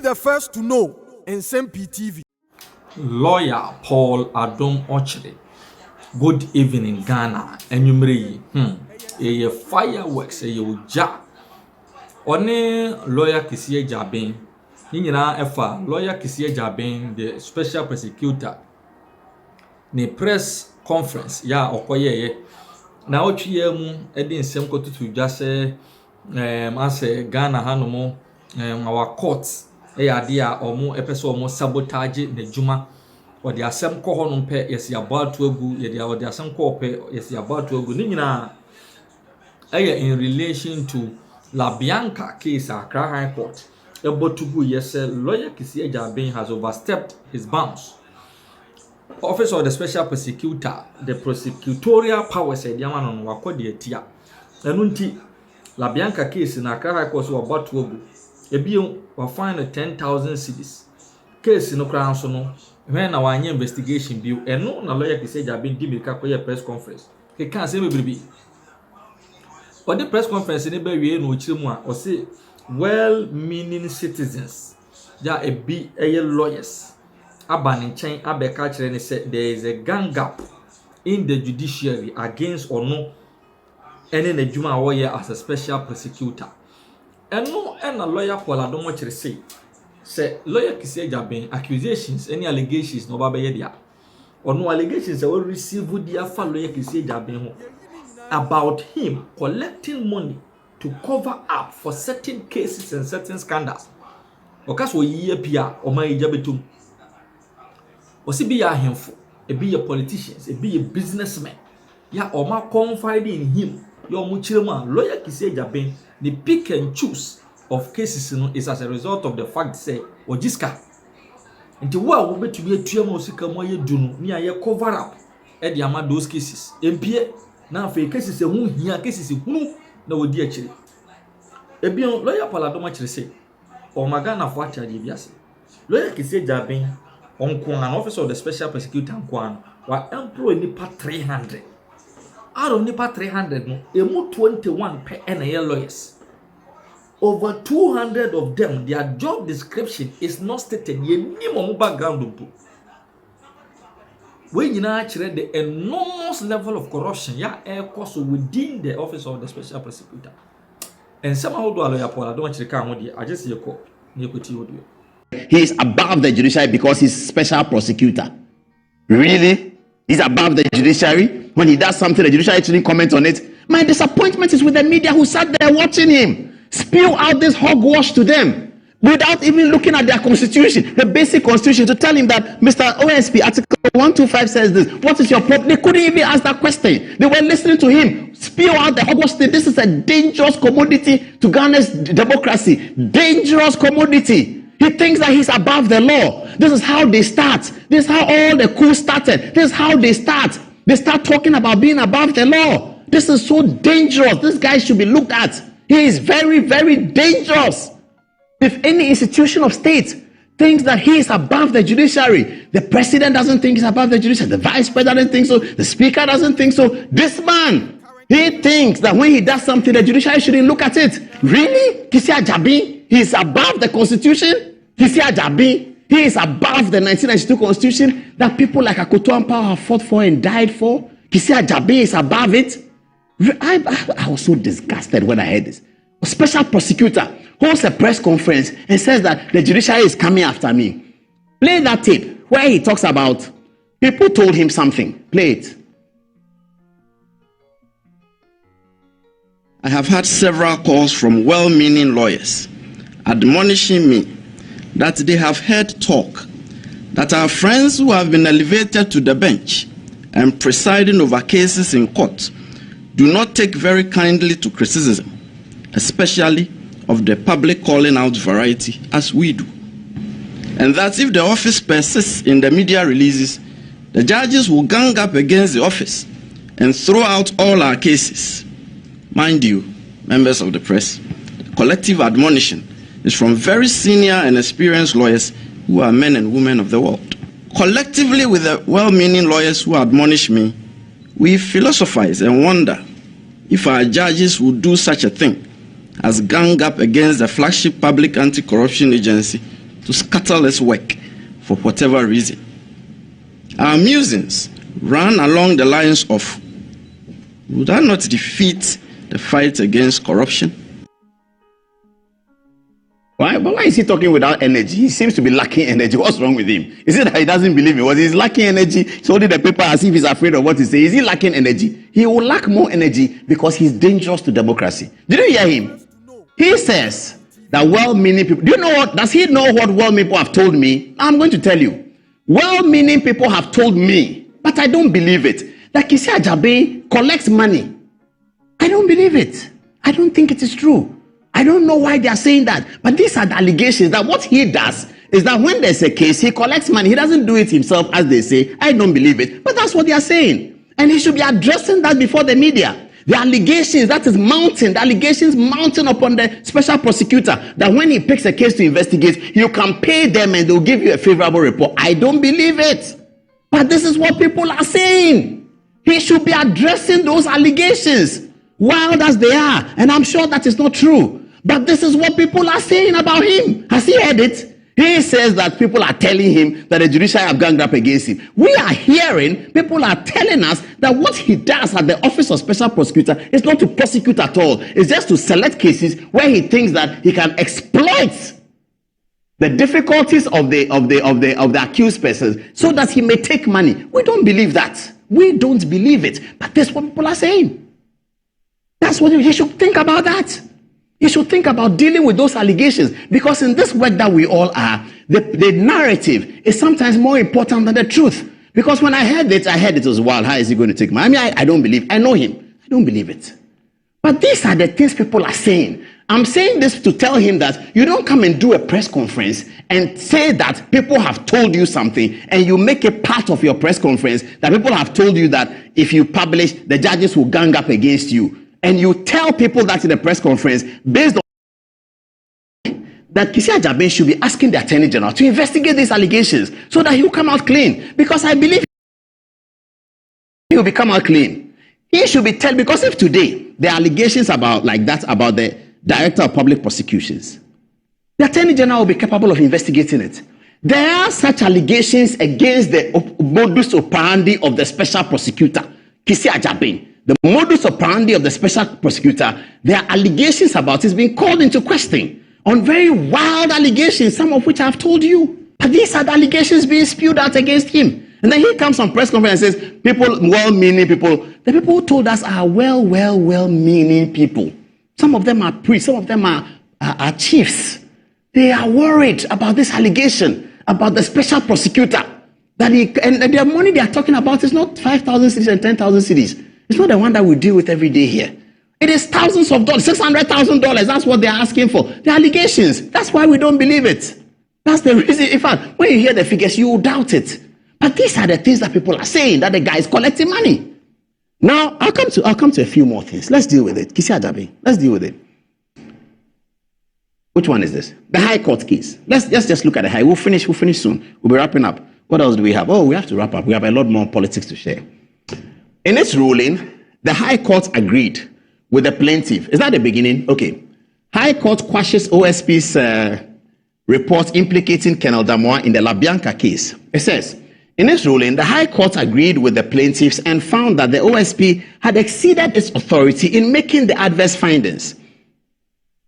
the first to know Nsem-Pii TV. Lawyer Paul Adom Ochre. Good evening, Ghana. Enyumre yi. Fireworks uja. One lawyer Kisiye Jabin. Nyina efa lawyer Kisiye Jabin, the special prosecutor. Ni press conference ya okoye na otwiye mu edi nsem kotutu dwase ase Ghana hanomo our courts ade a omo epeso omo sabotage na djuma odi asem ko hono pe yesi abatu agu yedi odi asem ko pe yesi abatu agu ni nyina in relation to La Bianca case Accra High Court ebotugu yese lawyer Kisiye Jabin has overstepped his bounds. Office of the Special Prosecutor, the prosecutorial powers said Yaman wakodi etia. Enunti La Bianca case in Accra High Court was about to go. Ebio were fined 10,000 cedis. Case no crown so no. When our investigation bill and no lawyer Kisiye Jabin give me press conference. He can't say me baby. But the press conference in the no chimwa or say well-meaning citizens. There a be a lawyers. Abani chain abeka chere said there is a gang gap in the judiciary against or no any Nejuma Warrior as a special prosecutor. And no and a lawyer Paul Adom Ochre say lawyer Kisiye Jabin accusations, any allegations no babedia. Or no allegations that will receive with the lawyer Kisiye Jabin about him collecting money to cover up for certain cases and certain scandals. Okas wo yiye pia o ma ijabetum. Osi be ya hemfo, e be a politicians, e be a businessman. Ya oma confide in him. Your muchirema lawyer Kisiye Jabin, the pick and choose of cases is as a result of the fact say ojiska. Nti wa wo betu be tuam osika mo ye dunu ni aye cover up e de ama those cases. Empie na afa cases hu hia cases hunu na wodi akire. Ebion lawyer Paul Adom Ochre say o magana fo achaje biase. Lawyer Kisiye Jabin an officer of the special prosecutor wa employ nipa 300. Out of nipa 300 no, emu 21 per NAL lawyers. Over 200 of them, their job description is not stated. Ye ni mo background mpo. When you know the enormous level of corruption ya air course within the office of the special prosecutor. And somehow do lawyer Paul Adom Ochre ka ho I just see your call. Ni ko ti audio. He is above the judiciary because he's special prosecutor. Really? He's above the judiciary? When he does something, the judiciary shouldn't comment on it. My disappointment is with the media who sat there watching him spew out this hogwash to them without even looking at their constitution, the basic constitution, to tell him that Mr. OSP, Article 125 says this. What is your problem? They couldn't even ask that question. They were listening to him spew out the hogwash thing. This is a dangerous commodity to Ghana's democracy. Dangerous commodity. He thinks that he's above the law. This is how they start. This is how all the coups started. This is how they start. They start talking about being above the law. This is so dangerous. This guy should be looked at. He is very, very dangerous. If any institution of state thinks that he is above the judiciary, the president doesn't think he's above the judiciary, the vice president doesn't think so, the speaker doesn't think so. This man, he thinks that when he does something, the judiciary shouldn't look at it. Really? Kisiye Jabin? He is above the constitution. Kisiye Jabin, he is above the 1992 constitution that people like Akoto Ampao have fought for and died for. Kisiye Jabin is above it. I was so disgusted when I heard this. A special prosecutor holds a press conference and says that the judiciary is coming after me. Play that tape where he talks about people told him something. Play it. I have had several calls from well-meaning lawyers admonishing me that they have heard talk that our friends who have been elevated to the bench and presiding over cases in court do not take very kindly to criticism, especially of the public calling out variety as we do. And that if the office persists in the media releases, the judges will gang up against the office and throw out all our cases. Mind you, members of the press, the collective admonition is from very senior and experienced lawyers who are men and women of the world. Collectively with the well-meaning lawyers who admonish me, we philosophize and wonder if our judges would do such a thing as gang up against the flagship public anti-corruption agency to scuttle his work for whatever reason. Our musings run along the lines of, would that not defeat the fight against corruption? Why? But why is he talking without energy? He seems to be lacking energy. What's wrong with him? Is it that he doesn't believe me? Was he lacking energy? He's holding the paper as if he's afraid of what he says. Is he lacking energy? He will lack more energy because he's dangerous to democracy. Did you hear him? He says that well-meaning people. Do you know what? Does he know what well-meaning people have told me? I'm going to tell you. Well-meaning people have told me, but I don't believe it, that Kisi Ajabe collects money. I don't believe it. I don't think it is true. I don't know why they are saying that, but these are the allegations that what he does is that when there's a case, he collects money. He doesn't do it himself, as they say. I don't believe it, but that's what they are saying. And he should be addressing that before the media. The allegations, that is mounting, the allegations mounting upon the special prosecutor, that when he picks a case to investigate, you can pay them and they'll give you a favorable report. I don't believe it. But this is what people are saying. He should be addressing those allegations, wild as they are. And I'm sure that is not true. But this is what people are saying about him. Has he heard it? He says that people are telling him that the judiciary have ganged up against him. We are hearing, people are telling us that what he does at the office of special prosecutor is not to prosecute at all. It's just to select cases where he thinks that he can exploit the difficulties of the accused persons so that he may take money. We don't believe that. We don't believe it. But that's what people are saying. That's what he should think about that. You should think about dealing with those allegations, because in this work that we all are, the narrative is sometimes more important than the truth. Because when I heard it was wild. How is he going to take money? I don't believe. I know him. I don't believe it. But these are the things people are saying. I'm saying this to tell him that you don't come and do a press conference and say that people have told you something, and you make it part of your press conference that people have told you that if you publish, the judges will gang up against you. And you tell people that in the press conference based on that Kisi Ajabe should be asking the Attorney General to investigate these allegations so that he will come out clean. Because I believe he will come out clean. He should be telling, because if today there are allegations about the Director of Public Prosecutions, the Attorney General will be capable of investigating it. There are such allegations against the modus operandi of the special prosecutor, Kisi Ajabe. The modus operandi of the special prosecutor, there are allegations about it being called into question on very wild allegations, some of which I've told you. But these are the allegations being spewed out against him. And then he comes on press conference and says, people, well-meaning people, the people who told us are well-meaning people. Some of them are priests, some of them are chiefs. They are worried about this allegation, about the special prosecutor. And the money they are talking about is not 5,000 cities and 10,000 cities. It's not the one that we deal with every day here. It is thousands of dollars, $600,000. That's what they're asking for. The allegations. That's why we don't believe it. That's the reason. In fact, when you hear the figures, you will doubt it. But these are the things that people are saying, that the guy is collecting money. Now, I'll come to a few more things. Let's deal with it. Kisi Ajabe. Let's deal with it. Which one is this? The High Court case. Let's just look at the High. We'll finish soon. We'll be wrapping up. What else do we have? Oh, we have to wrap up. We have a lot more politics to share. In its ruling, the High Court agreed with the plaintiff. Is that the beginning? Okay. High Court quashes OSP's report implicating Colonel Damois in the La Bianca case. It says, in its ruling, the High Court agreed with the plaintiffs and found that the OSP had exceeded its authority in making the adverse findings.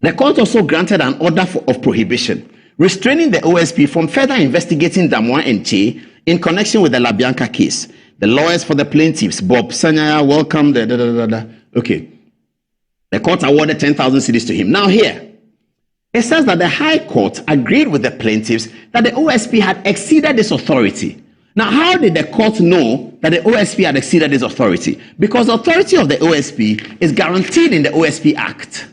The court also granted an order of prohibition, restraining the OSP from further investigating Damois and Che in connection with the La Bianca case. The lawyers for the plaintiffs, Bob Sanyaya, welcomed Okay. The court awarded 10,000 cedis to him. Now here, it says that the High Court agreed with the plaintiffs that the OSP had exceeded its authority. Now, how did the court know that the OSP had exceeded its authority? Because the authority of the OSP is guaranteed in the OSP Act.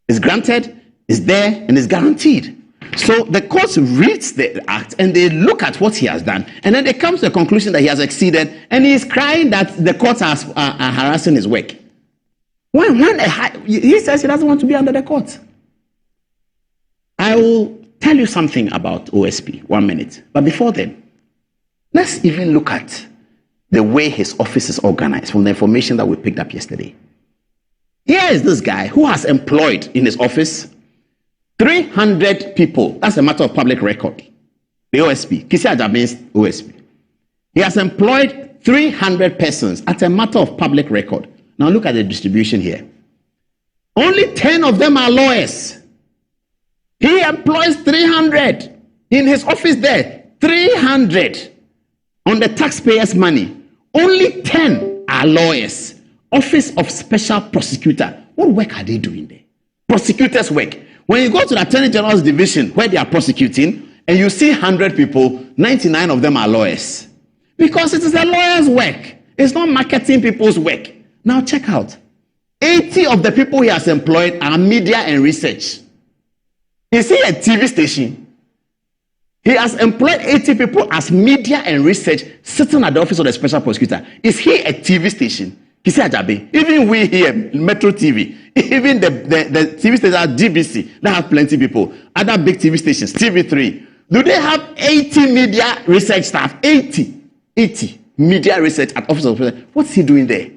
It's granted, it's there, and it's guaranteed. So the court reads the act and they look at what he has done, and then they come to the conclusion that he has exceeded, and he is crying that the courts are harassing his work. He says he doesn't want to be under the court. I will tell you something about OSP, 1 minute. But before then, let's even look at the way his office is organized from the information that we picked up yesterday. Here is this guy who has employed in his office 300 people. That's a matter of public record. The OSP, Kisi Ajaben's OSP. He has employed 300 persons at a matter of public record. Now look at the distribution here. Only 10 of them are lawyers. He employs 300 in his office there. 300 on the taxpayers' money. Only 10 are lawyers. Office of Special Prosecutor. What work are they doing there? Prosecutors' work. When you go to the Attorney General's division where they are prosecuting and you see 100 people, 99 of them are lawyers. Because it is a lawyer's work. It's not marketing people's work. Now check out. 80 of the people he has employed are media and research. Is he a TV station? He has employed 80 people as media and research sitting at the office of the special prosecutor. Is he a TV station? Even we here, Metro TV, even the TV stations at GBC, they have plenty of people. Other big TV stations, TV3, do they have 80 media research staff? 80 media research at office of the president. What's he doing there?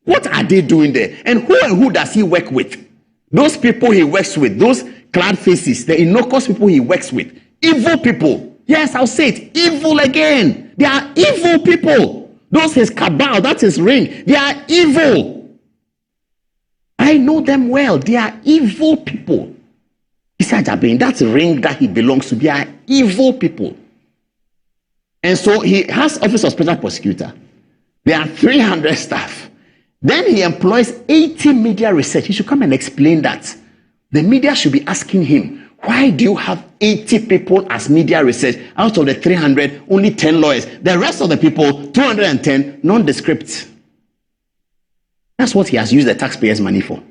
What are they doing there? And who does he work with? Those people he works with, those clad faces, the innocuous people he works with, evil people. Yes, I'll say it, evil again. They are evil people. Those his cabal, that's his ring. They are evil. I know them well. They are evil people. That's the ring that he belongs to. They are evil people. And so he has office of special prosecutor. There are 300 staff. Then he employs 80 media research. He should come and explain that. The media should be asking him, why do you have 80 people as media research? Out of the 300, only 10 lawyers. The rest of the people, 210, nondescript. That's what he has used the taxpayers' money for.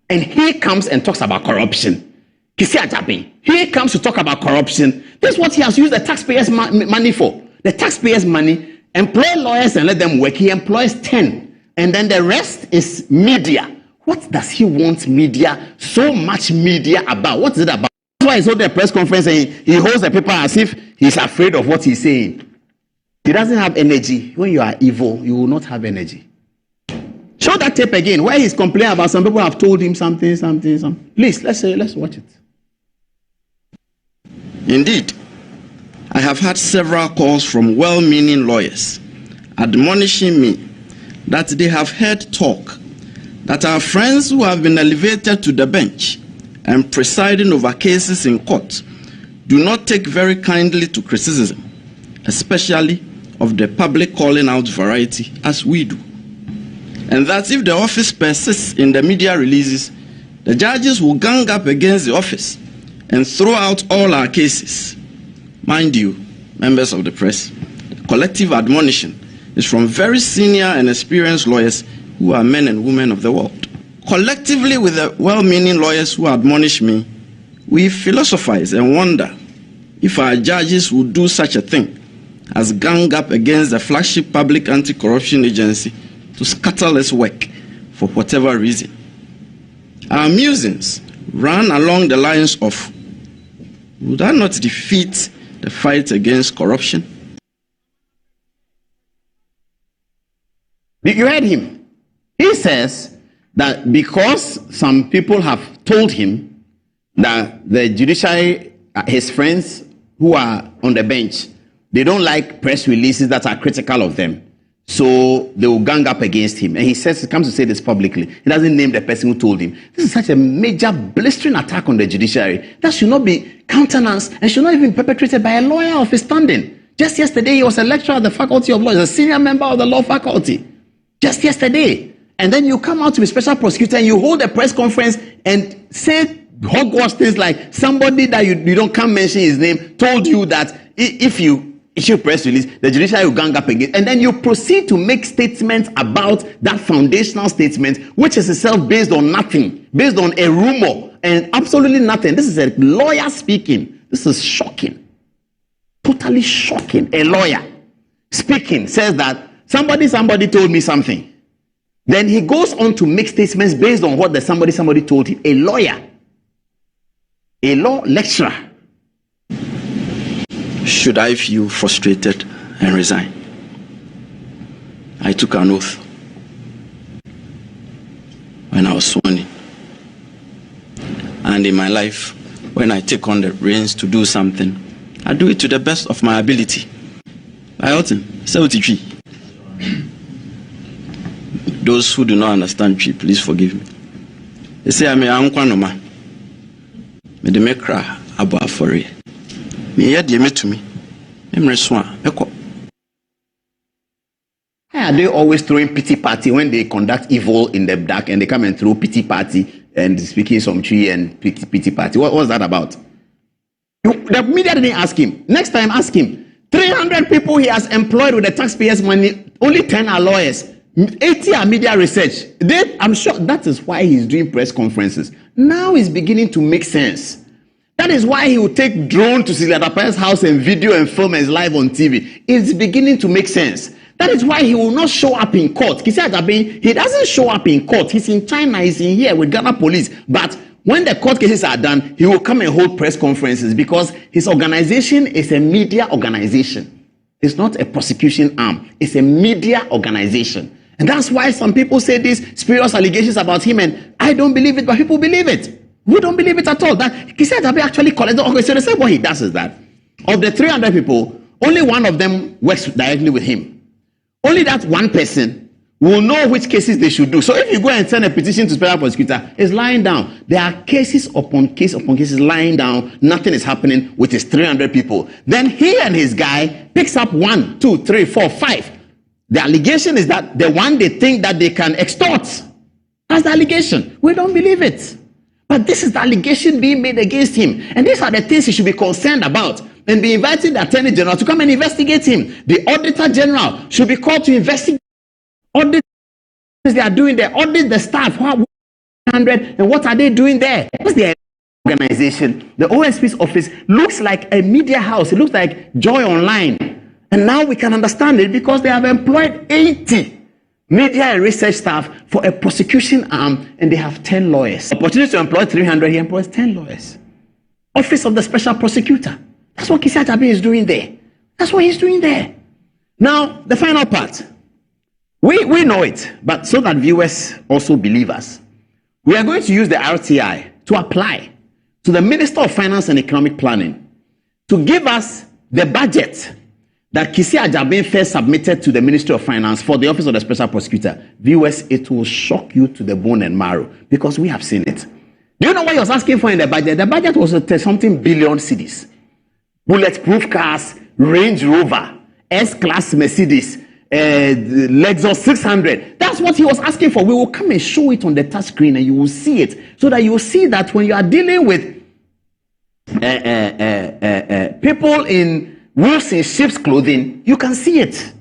And he comes and talks about corruption. He comes to talk about corruption. This is what he has used the taxpayers' money for. The taxpayers' money, employ lawyers and let them work. He employs 10. And then the rest is media. What does he want media, so much media about? What is it about? That's why he's holding a press conference and he holds the paper as if he's afraid of what he's saying. He doesn't have energy. When you are evil, you will not have energy. Show that tape again, where he's complaining about some people have told him something. Please, let's watch it. Indeed, I have had several calls from well-meaning lawyers admonishing me that they have heard talk that our friends who have been elevated to the bench and presiding over cases in court do not take very kindly to criticism, especially of the public calling out variety as we do. And that if the office persists in the media releases, the judges will gang up against the office and throw out all our cases. Mind you, members of the press, the collective admonition is from very senior and experienced lawyers who are men and women of the world. Collectively, with the well-meaning lawyers who admonish me, we philosophize and wonder if our judges would do such a thing as gang up against the flagship public anti-corruption agency to scuttle its work for whatever reason. Our musings run along the lines of, would that not defeat the fight against corruption? You heard him. He says that because some people have told him that the judiciary, his friends who are on the bench, they don't like press releases that are critical of them. So they will gang up against him. And he says, he comes to say this publicly. He doesn't name the person who told him. This is such a major blistering attack on the judiciary that should not be countenanced and should not even be perpetrated by a lawyer of his standing. Just yesterday, he was a lecturer at the Faculty of Law. He's a senior member of the law faculty. Just yesterday. And then you come out to be special prosecutor and you hold a press conference and say hogwash things like somebody that you can't mention his name told you that if you issue press release, the judiciary will gang up against, and then you proceed to make statements about that foundational statement, which is itself based on nothing, based on a rumor and absolutely nothing. This is a lawyer speaking. This is shocking. Totally shocking. A lawyer speaking says that somebody told me something. Then he goes on to make statements based on what the somebody told him. A lawyer, a law lecturer. Should I feel frustrated and resign? I took an oath when I was sworn in. And in my life, when I take on the reins to do something, I do it to the best of my ability. Those who do not understand Twi, please forgive me. They say I'm a unkwanoma. Me de me cry about for it. Me hear me to me. Are they always throwing pity party when they conduct evil in the dark and they come and throw pity party and speaking some tree and pity party? What was that about? The media didn't ask him. Next time, ask him. 300 people he has employed with the taxpayers' money, only 10 are lawyers. 80 are media research. I'm sure that is why he's doing press conferences. Now it's beginning to make sense. That is why he will take drone to Cecilia Dapa's house and video and film as live on TV. It's beginning to make sense. That is why he will not show up in court. He doesn't show up in court. He's in China, he's in here with Ghana police. But when the court cases are done, he will come and hold press conferences because his organization is a media organization. It's not a prosecution arm. It's a media organization. And that's why some people say these spurious allegations about him, and I don't believe it, but people believe it. We don't believe it at all. That Kisi Ajabe actually collected. Okay, so the same what he does is that of the 300 people, only one of them works directly with him. Only that one person will know which cases they should do. So if you go and send a petition to special prosecutor, it's lying down. There are cases upon cases lying down. Nothing is happening with his 300 people. Then he and his guy picks up 1, 2, 3, 4, 5. The allegation is that the one they think that they can extort. That's the allegation. We don't believe it. But this is the allegation being made against him. And these are the things he should be concerned about. And be inviting the Attorney General to come and investigate him. The Auditor General should be called to investigate audit they are doing there. Audit the staff. 100 and what are they doing there? What's their organization? The OSP's office looks like a media house. It looks like Joy Online. And now we can understand it because they have employed 80 media and research staff for a prosecution arm, and they have 10 lawyers. Opportunity to employ 300, he employs 10 lawyers. Office of the Special Prosecutor. That's what Kisi Ajabe is doing there. That's what he's doing there. Now, the final part. We know it, but so that viewers also believe us, we are going to use the RTI to apply to the Minister of Finance and Economic Planning to give us the budget that Kisi Ajabe first submitted to the Ministry of Finance for the Office of the Special Prosecutor. Viewers, it will shock you to the bone and marrow because we have seen it. Do you know what he was asking for in the budget? The budget was something billion cedis. Bulletproof cars, Range Rover, S-Class Mercedes, Lexus 600. That's what he was asking for. We will come and show it on the touch screen and you will see it so that you will see that when you are dealing with people in wolves in sheep's clothing, you can see it.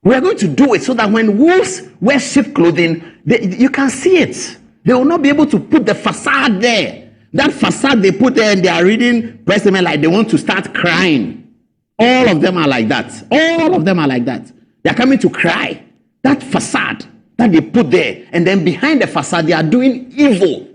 We are going to do it so that when wolves wear sheep clothing, you can see it. They will not be able to put the facade there. That facade they put there and they are reading press statement like they want to start crying. All of them are like that. All of them are like that. They are coming to cry. That facade that they put there, and then behind the facade they are doing evil.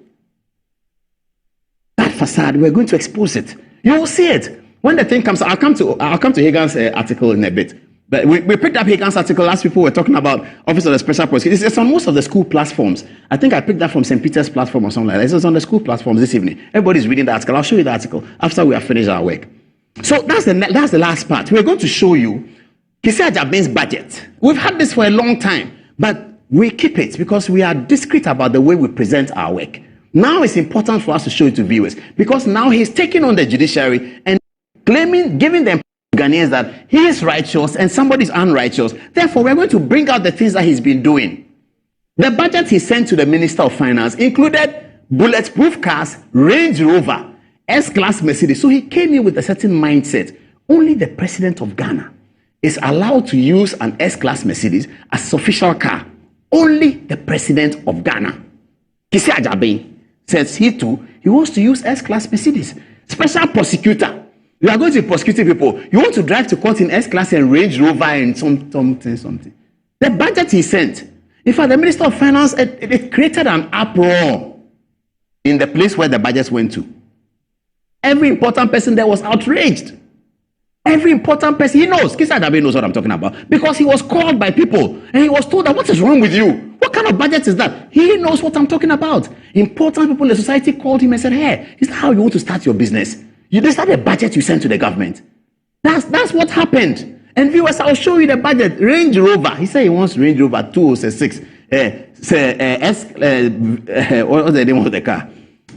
That facade, we're going to expose it. You will see it. When the thing comes, I'll come to Hagan's article in a bit. But we picked up Hagan's article. Last people were talking about Office of the Special Prosecutor. It's on most of the school platforms. I think I picked that from St. Peter's platform or something like that. It's on the school platforms this evening. Everybody's reading the article. I'll show you the article after we have finished our work. So that's the last part. We're going to show you Kisi Ajabe's budget. We've had this for a long time, but we keep it because we are discreet about the way we present our work. Now it's important for us to show it to viewers because now he's taking on the judiciary and giving them Ghanaians that he is righteous and somebody is unrighteous. Therefore, we're going to bring out the things that he's been doing. The budget he sent to the Minister of Finance included bulletproof cars, Range Rover, S-Class Mercedes. So he came in with a certain mindset. Only the President of Ghana is allowed to use an S-Class Mercedes as his official car. Only the President of Ghana. Kisi Ajabe says he wants to use S-Class Mercedes. Special Prosecutor. You are going to be prosecuting people. You want to drive to court in S-Class and Range Rover and something. The budget he sent. In fact, the Minister of Finance, it created an uproar in the place where the budgets went to. Every important person there was outraged. Every important person, he knows. Kisi Ajabe knows what I'm talking about. Because he was called by people and he was told that what is wrong with you? What What kind of budget is that? He knows what I'm talking about. Important people in the society called him and said, hey, is that how you want to start your business? This is the budget you send to the government. That's what happened. And viewers, I'll show you the budget. Range Rover. He said he wants Range Rover 2006. What's the name of the car?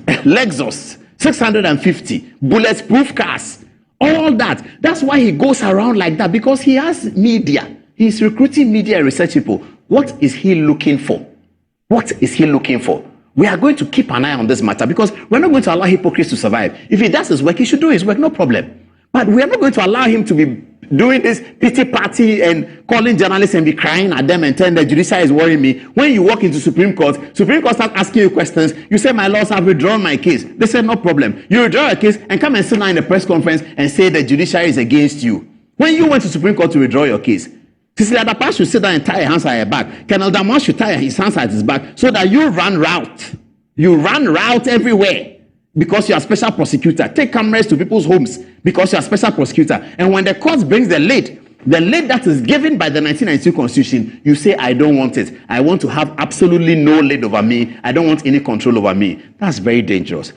Lexus 650. Bulletproof cars. All that. That's why he goes around like that, because he has media. He's recruiting media and research people. What is he looking for? What is he looking for? We are going to keep an eye on this matter, because we're not going to allow hypocrites to survive. If he does his work, he should do his work, no problem. But we are not going to allow him to be doing this pity party and calling journalists and be crying at them and telling the judiciary is worrying me. When you walk into Supreme Court starts asking you questions. You say, my lords, I've withdrawn my case. They said, no problem. You withdraw your case and come and sit down in the press conference and say the judiciary is against you. When you went to Supreme Court to withdraw your case, Cecilia Adapa should sit down and tie her hands at her back. Colonel Damon should tie his hands at his back, so that you run route. You run route everywhere because you are special prosecutor. Take cameras to people's homes because you are special prosecutor. And when the court brings the lid that is given by the 1992 Constitution, you say, I don't want it. I want to have absolutely no lid over me. I don't want any control over me. That's very dangerous.